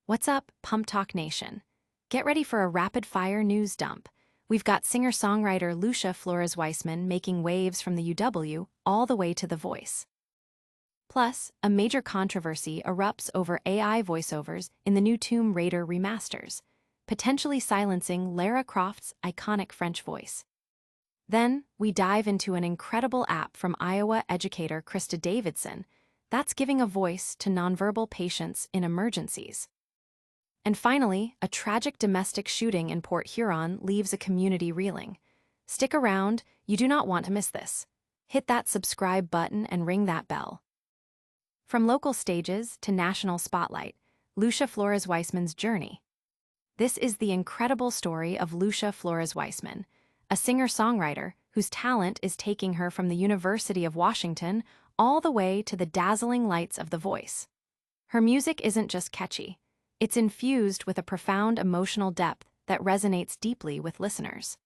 What's up, Pump Talk Nation? Get ready for a rapid-fire news dump. We've got singer-songwriter Lucia Flores-Wiseman making waves from the UW all the way to The Voice. Plus, a major controversy erupts over AI voiceovers in the new Tomb Raider remasters, potentially silencing Lara Croft's iconic French voice. Then, we dive into an incredible app from Iowa educator Krista Davidson that's giving a voice to nonverbal patients in emergencies. And finally, a tragic domestic shooting in Port Huron leaves a community reeling. Stick around, you do not want to miss this. Hit that subscribe button and ring that bell. From local stages to national spotlight, Lucia Flores-Wiseman's journey. This is the incredible story of Lucia Flores-Wiseman, a singer-songwriter whose talent is taking her from the University of Washington all the way to the dazzling lights of The Voice. Her music isn't just catchy. It's infused with a profound emotional depth that resonates deeply with listeners.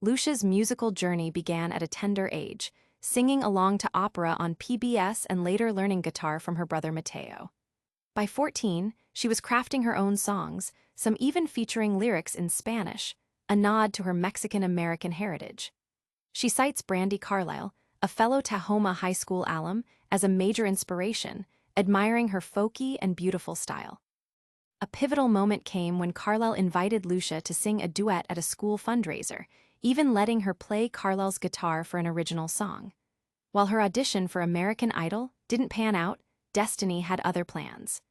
Lucia's musical journey began at a tender age, singing along to opera on PBS and later learning guitar from her brother Mateo. By 14, she was crafting her own songs, some even featuring lyrics in Spanish, a nod to her Mexican-American heritage. She cites Brandi Carlile, a fellow Tahoma High School alum, as a major inspiration, admiring her folky and beautiful style. A pivotal moment came when Carlile invited Lucia to sing a duet at a school fundraiser, even letting her play Carlile's guitar for an original song. While her audition for American Idol didn't pan out, destiny had other plans.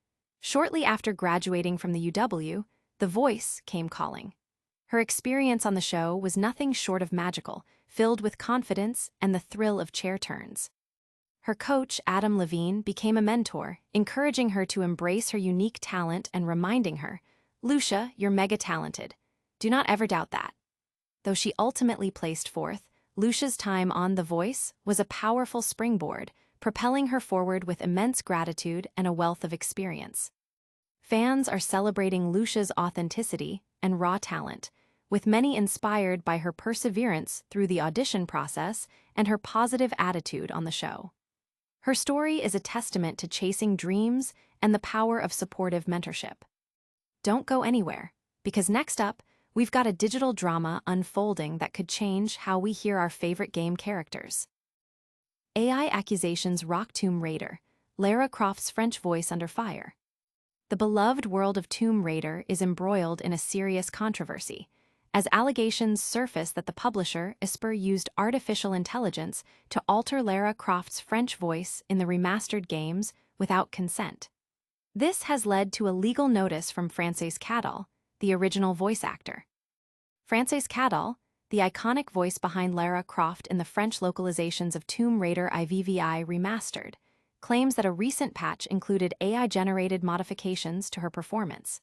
Shortly after graduating from the UW, The Voice came calling. Her experience on the show was nothing short of magical, filled with confidence and the thrill of chair turns. Her coach, Adam Levine, became a mentor, encouraging her to embrace her unique talent and reminding her, "Lucia, you're mega-talented. Do not ever doubt that." Though she ultimately placed fourth, Lucia's time on The Voice was a powerful springboard, propelling her forward with immense gratitude and a wealth of experience. Fans are celebrating Lucia's authenticity and raw talent, with many inspired by her perseverance through the audition process and her positive attitude on the show. Her story is a testament to chasing dreams and the power of supportive mentorship. Don't go anywhere, because next up, we've got a digital drama unfolding that could change how we hear our favorite game characters. AI accusations rock Tomb Raider, Lara Croft's French voice under fire. The beloved world of Tomb Raider is embroiled in a serious controversy, as allegations surface that the publisher, Esper, used artificial intelligence to alter Lara Croft's French voice in the remastered games without consent. This has led to a legal notice from Frances Cadal, the original voice actor. Frances Cadal, the iconic voice behind Lara Croft in the French localizations of Tomb Raider IVVI Remastered, claims that a recent patch included AI-generated modifications to her performance.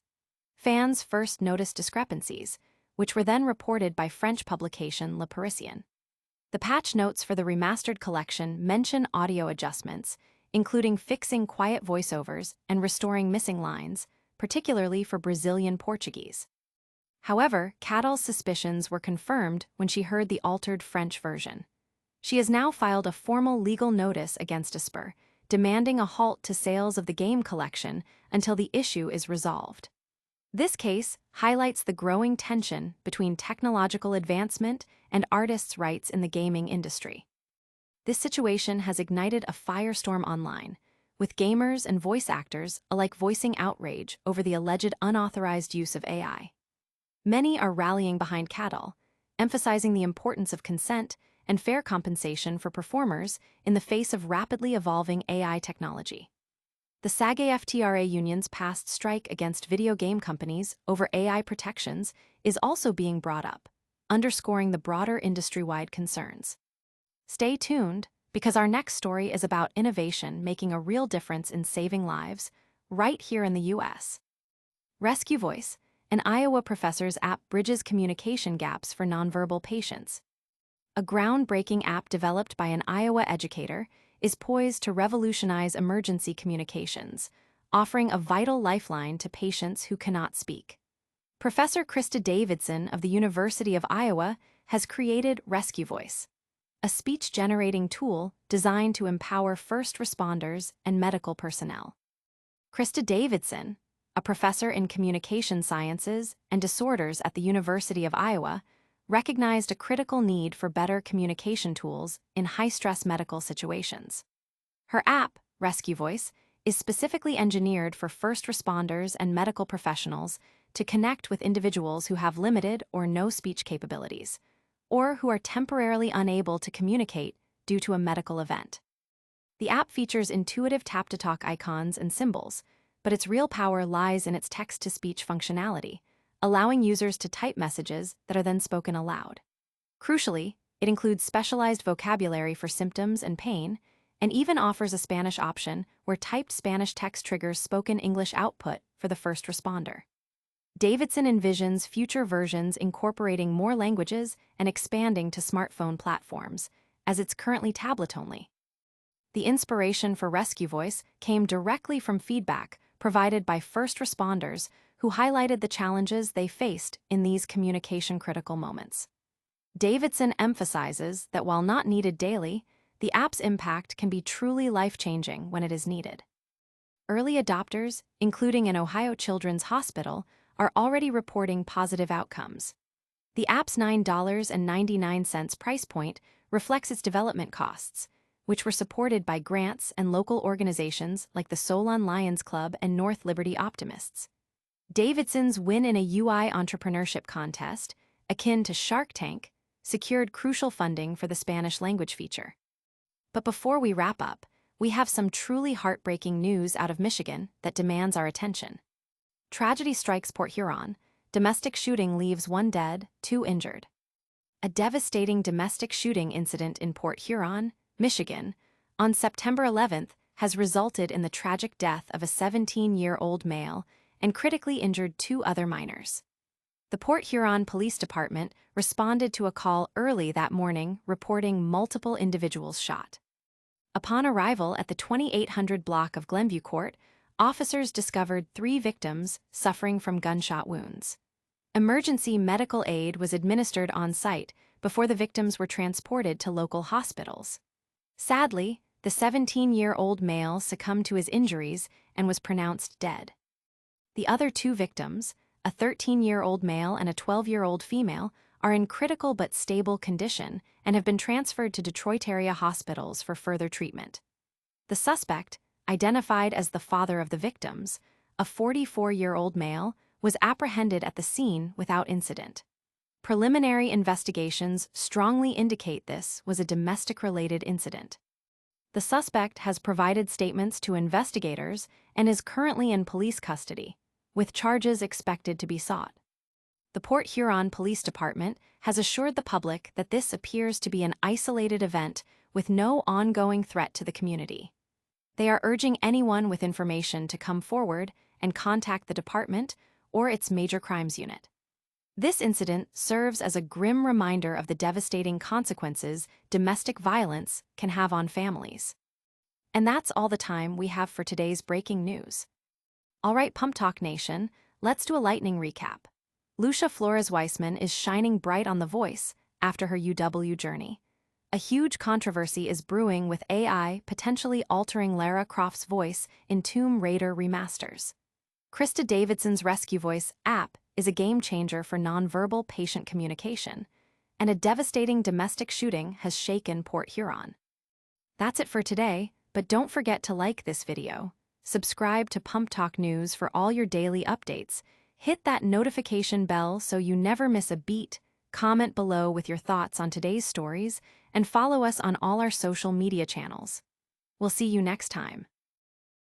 Fans first noticed discrepancies, which were then reported by French publication Le Parisien. The patch notes for the remastered collection mention audio adjustments, including fixing quiet voiceovers and restoring missing lines, particularly for Brazilian Portuguese. However, Cadal's suspicions were confirmed when she heard the altered French version. She has now filed a formal legal notice against Esper, demanding a halt to sales of the game collection until the issue is resolved. This case highlights the growing tension between technological advancement and artists' rights in the gaming industry. This situation has ignited a firestorm online, with gamers and voice actors alike voicing outrage over the alleged unauthorized use of AI. Many are rallying behind Cadal, emphasizing the importance of consent and fair compensation for performers in the face of rapidly evolving AI technology. The SAG-AFTRA union's past strike against video game companies over AI protections is also being brought up, underscoring the broader industry-wide concerns. Stay tuned, because our next story is about innovation making a real difference in saving lives, right here in the U.S. RescueVoice, an Iowa professor's app, bridges communication gaps for nonverbal patients. A groundbreaking app developed by an Iowa educator is poised to revolutionize emergency communications, offering a vital lifeline to patients who cannot speak. Professor Krista Davidson of the University of Iowa has created RescueVoice, a speech-generating tool designed to empower first responders and medical personnel. Krista Davidson, a professor in communication sciences and disorders at the University of Iowa, recognized a critical need for better communication tools in high-stress medical situations. Her app, RescueVoice, is specifically engineered for first responders and medical professionals to connect with individuals who have limited or no speech capabilities, or who are temporarily unable to communicate due to a medical event. The app features intuitive tap-to-talk icons and symbols, but its real power lies in its text-to-speech functionality, allowing users to type messages that are then spoken aloud. Crucially, it includes specialized vocabulary for symptoms and pain, and even offers a Spanish option where typed Spanish text triggers spoken English output for the first responder. Davidson envisions future versions incorporating more languages and expanding to smartphone platforms, as it's currently tablet-only. The inspiration for RescueVoice came directly from feedback provided by first responders who highlighted the challenges they faced in these communication-critical moments. Davidson emphasizes that while not needed daily, the app's impact can be truly life-changing when it is needed. Early adopters, including an Ohio Children's Hospital, are already reporting positive outcomes. The app's $9.99 price point reflects its development costs, which were supported by grants and local organizations like the Solon Lions Club and North Liberty Optimists. Davidson's win in a UI entrepreneurship contest, akin to Shark Tank, secured crucial funding for the Spanish language feature. But before we wrap up, we have some truly heartbreaking news out of Michigan that demands our attention. Tragedy strikes Port Huron. Domestic shooting leaves 1 dead, 2 injured. A devastating domestic shooting incident in Port Huron, Michigan, on September 11th has resulted in the tragic death of a 17-year-old male and critically injured 2 other minors. The Port Huron Police Department responded to a call early that morning reporting multiple individuals shot. Upon arrival at the 2800 block of Glenview Court, officers discovered 3 victims suffering from gunshot wounds. Emergency medical aid was administered on site before the victims were transported to local hospitals. Sadly, the 17-year-old male succumbed to his injuries and was pronounced dead. The other 2 victims, a 13-year-old male and a 12-year-old female, are in critical but stable condition and have been transferred to Detroit area hospitals for further treatment. The suspect, identified as the father of the victims, a 44-year-old male, was apprehended at the scene without incident. Preliminary investigations strongly indicate this was a domestic-related incident. The suspect has provided statements to investigators and is currently in police custody, with charges expected to be sought. The Port Huron Police Department has assured the public that this appears to be an isolated event with no ongoing threat to the community. They are urging anyone with information to come forward and contact the department or its Major Crimes Unit. This incident serves as a grim reminder of the devastating consequences domestic violence can have on families. And that's all the time we have for today's breaking news. All right, Pump Talk Nation, let's do a lightning recap. Lucia Flores-Wiseman is shining bright on The Voice after her UW journey. A huge controversy is brewing with AI potentially altering Lara Croft's voice in Tomb Raider remasters. Krista Davidson's RescueVoice app is a game-changer for nonverbal patient communication, and a devastating domestic shooting has shaken Port Huron. That's it for today, but don't forget to like this video, subscribe to Pump Talk News for all your daily updates, hit that notification bell so you never miss a beat, comment below with your thoughts on today's stories, and follow us on all our social media channels. We'll see you next time.